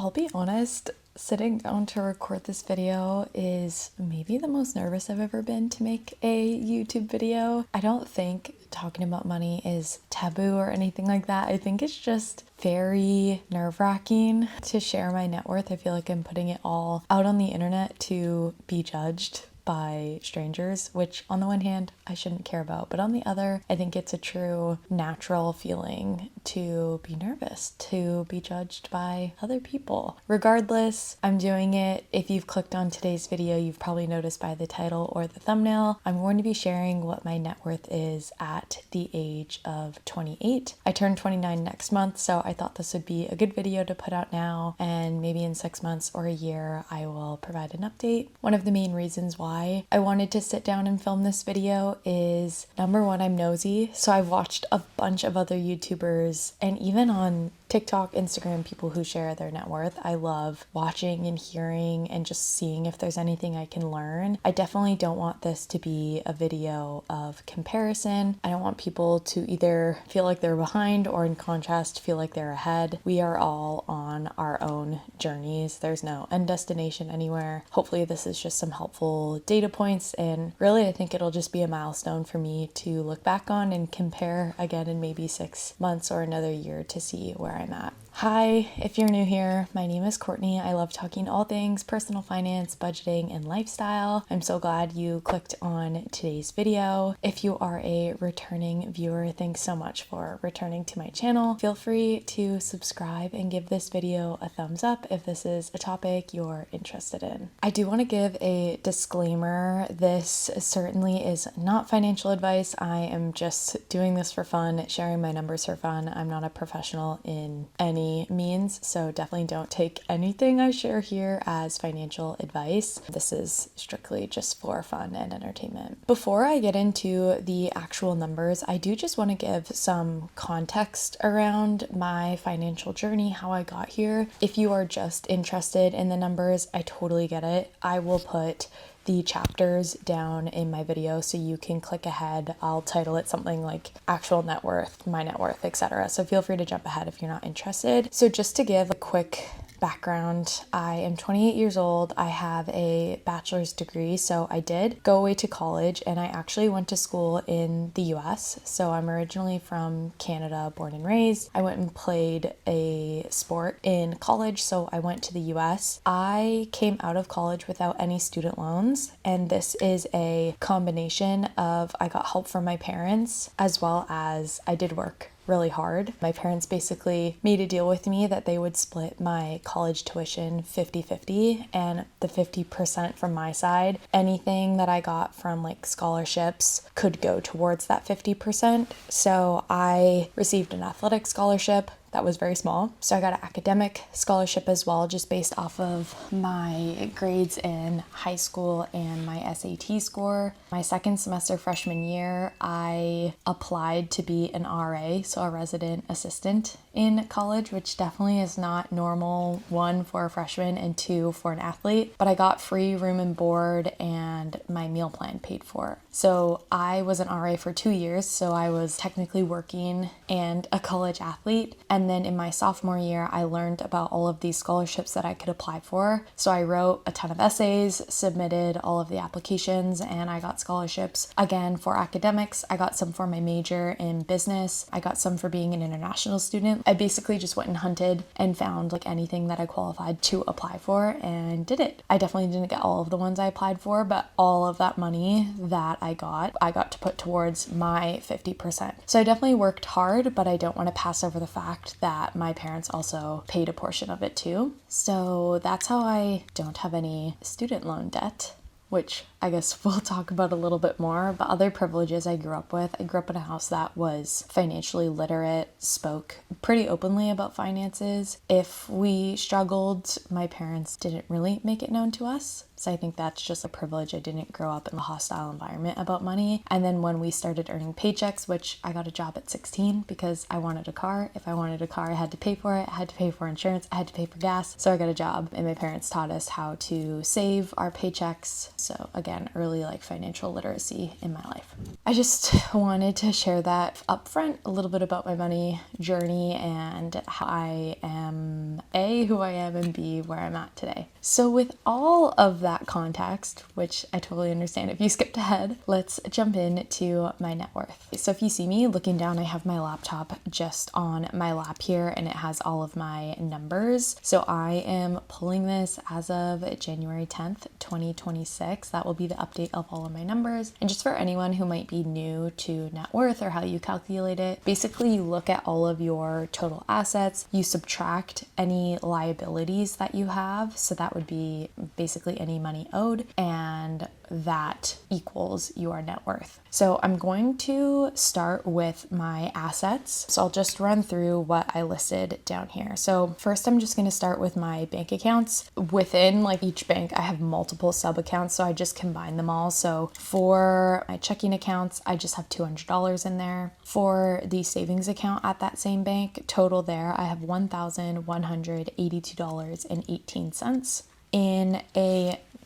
I'll be honest, sitting down to record this video is maybe the most nervous I've ever been to make a YouTube video. I don't think talking about money is taboo or anything like that. I think it's just very nerve-wracking to share my net worth. I feel like I'm putting it all out on the internet to be judged by strangers, which on the one hand I shouldn't care about, but on the other I think it's a true natural feeling to be nervous, to be judged by other people. Regardless, I'm doing it. If you've clicked on today's video, you've probably noticed by the title or the thumbnail, I'm going to be sharing what my net worth is at the age of 28. I turn 29 next month, so I thought this would be a good video to put out now, and maybe in 6 months or a year I will provide an update. One of the main reasons why I wanted to sit down and film this video is, number one, I'm nosy. So I've watched a bunch of other YouTubers and even on TikTok, Instagram, people who share their net worth. I love watching and hearing and just seeing if there's anything I can learn. I definitely don't want this to be a video of comparison. I don't want people to either feel like they're behind or in contrast feel like they're ahead. We are all on our own journeys. There's no end destination anywhere. Hopefully this is just some helpful data points, and really I think it'll just be a milestone for me to look back on and compare again in maybe 6 months or another year to see where I'm at. Hi, if you're new here, my name is Courtney. I love talking all things personal finance, budgeting, and lifestyle. I'm so glad you clicked on today's video. If you are a returning viewer, thanks so much for returning to my channel. Feel free to subscribe and give this video a thumbs up if this is a topic you're interested in. I do want to give a disclaimer. This certainly is not financial advice. I am just doing this for fun, sharing my numbers for fun. I'm not a professional in any means, so definitely don't take anything I share here as financial advice. This is strictly just for fun and entertainment. Before I get into the actual numbers, I do just want to give some context around my financial journey, how I got here. If you are just interested in the numbers, I totally get it. I will put the chapters down in my video so you can click ahead. I'll title it something like actual net worth, my net worth, etc. So feel free to jump ahead if you're not interested. So just to give a quick background, I am 28 years old. I have a bachelor's degree, so I did go away to college and I actually went to school in the US. So I'm originally from Canada, born and raised. I went and played a sport in college, so I went to the US. I came out of college without any student loans, and this is a combination of I got help from my parents as well as I did work really hard. My parents basically made a deal with me that they would split my college tuition 50-50, and the 50% from my side, anything that I got from like scholarships could go towards that 50%. So I received an athletic scholarship that was very small. So I got an academic scholarship as well, just based off of my grades in high school and my SAT score. My second semester freshman year, I applied to be an RA, so a resident assistant in college, which definitely is not normal, one, for a freshman, and two, for an athlete. But I got free room and board and my meal plan paid for. So I was an RA for 2 years, so I was technically working and a college athlete. And then in my sophomore year, I learned about all of these scholarships that I could apply for. So I wrote a ton of essays, submitted all of the applications, and I got scholarships. Again, for academics, I got some for my major in business. I got some for being an international student. I basically just went and hunted and found like anything that I qualified to apply for and did it. I definitely didn't get all of the ones I applied for, but all of that money that I got to put towards my 50%. So I definitely worked hard, but I don't want to pass over the fact that my parents also paid a portion of it too. So that's how I don't have any student loan debt, which I guess we'll talk about a little bit more. But other privileges I grew up with, I grew up in a house that was financially literate, spoke pretty openly about finances. If we struggled, my parents didn't really make it known to us. So I think that's just a privilege. I didn't grow up in a hostile environment about money. And then when we started earning paychecks, which I got a job at 16 because I wanted a car. If I wanted a car, I had to pay for it. I had to pay for insurance. I had to pay for gas. So I got a job, and my parents taught us how to save our paychecks. So again, again, early like financial literacy in my life. I just wanted to share that up front, a little bit about my money journey and how I am A, who I am, and B, where I'm at today. So with all of that context, which I totally understand if you skipped ahead, let's jump into my net worth. So if you see me looking down, I have my laptop just on my lap here and it has all of my numbers. So I am pulling this as of January 10th, 2026. That will be the update of all of my numbers. And just for anyone who might be new to net worth or how you calculate it, basically you look at all of your total assets, you subtract any liabilities that you have. So that would be basically any money owed, and that equals your net worth. So I'm going to start with my assets. So I'll just run through what I listed down here. So first I'm just going to start with my bank accounts. Within like each bank, I have multiple sub accounts, so I just combine them all. So for my checking accounts, I just have $200 in there. For the savings account at that same bank, total there, I have $1,182.18. In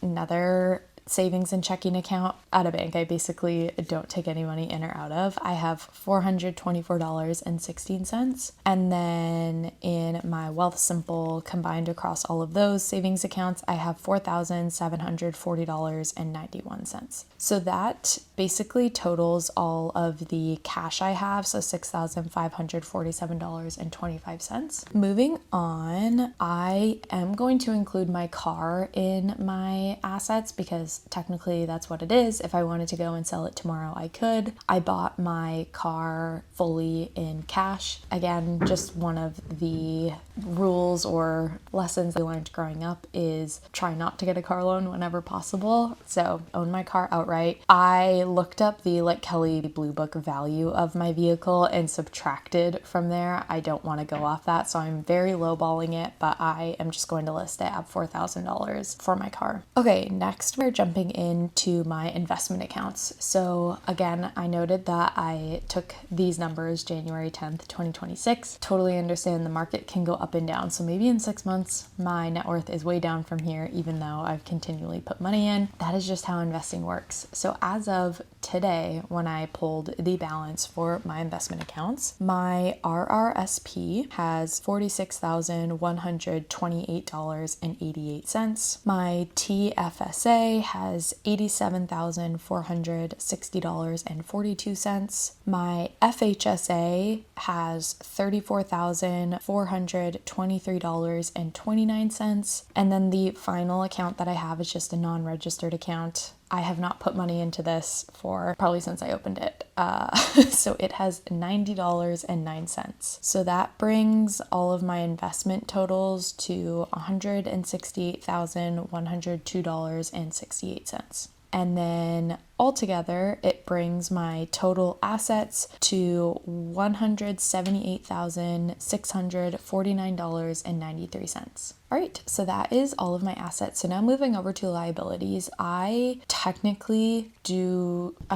another savings and checking account at a bank I basically don't take any money in or out of, I have $424.16. And then in my Wealth Simple, combined across all of those savings accounts, I have $4,740.91. So that basically totals all of the cash I have, so $6,547.25. Moving on, I am going to include my car in my assets because technically that's what it is. If I wanted to go and sell it tomorrow, I could. I bought my car fully in cash. Again, just one of the rules or lessons I learned growing up is try not to get a car loan whenever possible. So own my car outright. I looked up the like Kelley Blue Book value of my vehicle and subtracted from there. I don't want to go off that, so I'm very lowballing it, but I am just going to list it at $4,000 for my car. Okay, next we're jumping into my investment accounts. So again, I noted that I took these numbers January 10th, 2026. Totally understand the market can go up and down. So maybe in 6 months, my net worth is way down from here, even though I've continually put money in. That is just how investing works. So as of today, when I pulled the balance for my investment accounts, my RRSP has $46,128.88. My TFSA has $87,460.42. My FHSA has $34,423.29. And then the final account that I have is just a non-registered account. I have not put money into this for probably since I opened it. So it has $90.09. So that brings all of my investment totals to $168,102.68. And then altogether, it brings my total assets to $178,649.93. All right, so that is all of my assets. So now moving over to liabilities, I technically I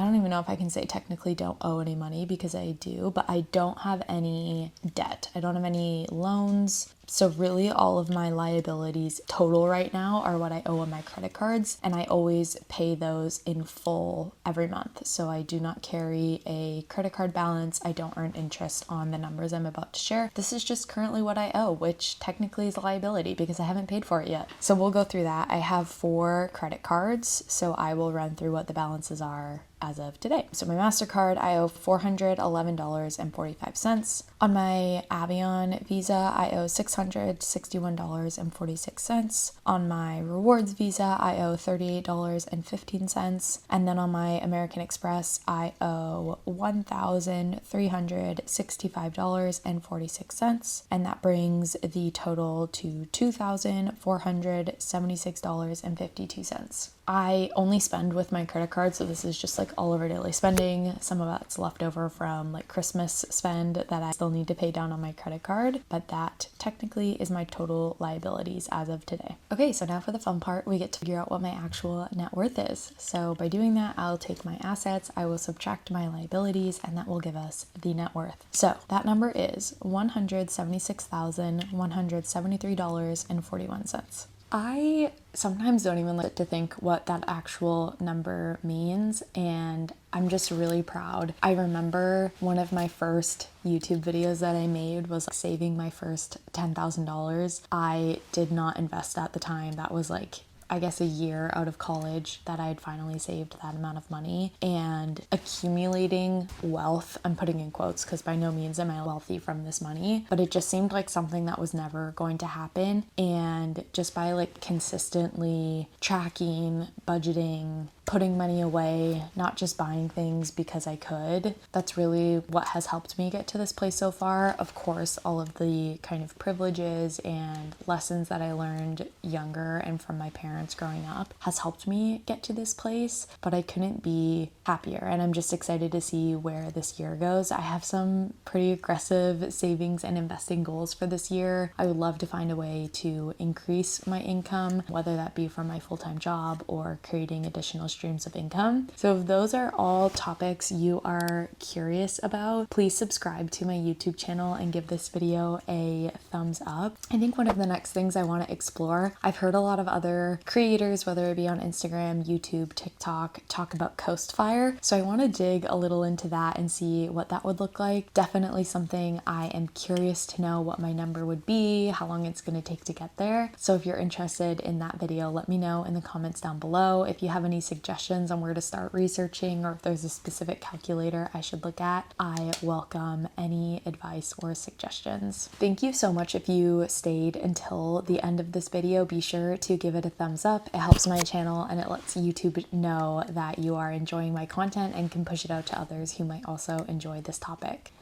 don't even know if I can say technically don't owe any money because I do, but I don't have any debt. I don't have any loans. So really all of my liabilities total right now are what I owe on my credit cards, and I always pay those in full every month. So I do not carry a credit card balance. I don't earn interest on the numbers I'm about to share. This is just currently what I owe, which technically is a liability because I haven't paid for it yet. So we'll go through that. I have 4 credit cards, so I will run through what the balances are as of today. So my MasterCard, I owe $411.45. On my Avion Visa, I owe $661.46. On my Rewards Visa, I owe $38.15. And then on my American Express, I owe $1,365.46. And that brings the total to $2,476.52. I only spend with my credit card, so this is just like all of our daily spending. Some of that's left over from like Christmas spend that I still need to pay down on my credit card, but that technically is my total liabilities as of today. Okay, so now for the fun part, we get to figure out what my actual net worth is. So by doing that, I'll take my assets, I will subtract my liabilities, and that will give us the net worth. So that number is $176,173.41. I sometimes don't even like to think what that actual number means, and I'm just really proud. I remember one of my first YouTube videos that I made was saving my first $10,000. I did not invest at the time. That was like, I guess, a year out of college that I had finally saved that amount of money, and accumulating wealth. I'm putting in quotes because by no means am I wealthy from this money, but it just seemed like something that was never going to happen. And just by like consistently tracking, budgeting, putting money away, not just buying things because I could, that's really what has helped me get to this place so far. Of course, all of the kind of privileges and lessons that I learned younger and from my parents growing up has helped me get to this place, but I couldn't be happier. And I'm just excited to see where this year goes. I have some pretty aggressive savings and investing goals for this year. I would love to find a way to increase my income, whether that be from my full-time job or creating additional streams of income. So if those are all topics you are curious about, please subscribe to my YouTube channel and give this video a thumbs up. I think one of the next things I want to explore, I've heard a lot of other creators, whether it be on Instagram, YouTube, TikTok, talk about coast fire. So I want to dig a little into that and see what that would look like. Definitely something I am curious to know what my number would be, how long it's going to take to get there. So if you're interested in that video, let me know in the comments down below. If you have any suggestions on where to start researching, or if there's a specific calculator I should look at, I welcome any advice or suggestions. Thank you so much if you stayed until the end of this video. Be sure to give it a thumbs up. It helps my channel and it lets YouTube know that you are enjoying my content and can push it out to others who might also enjoy this topic.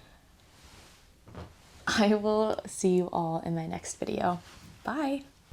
I will see you all in my next video. Bye!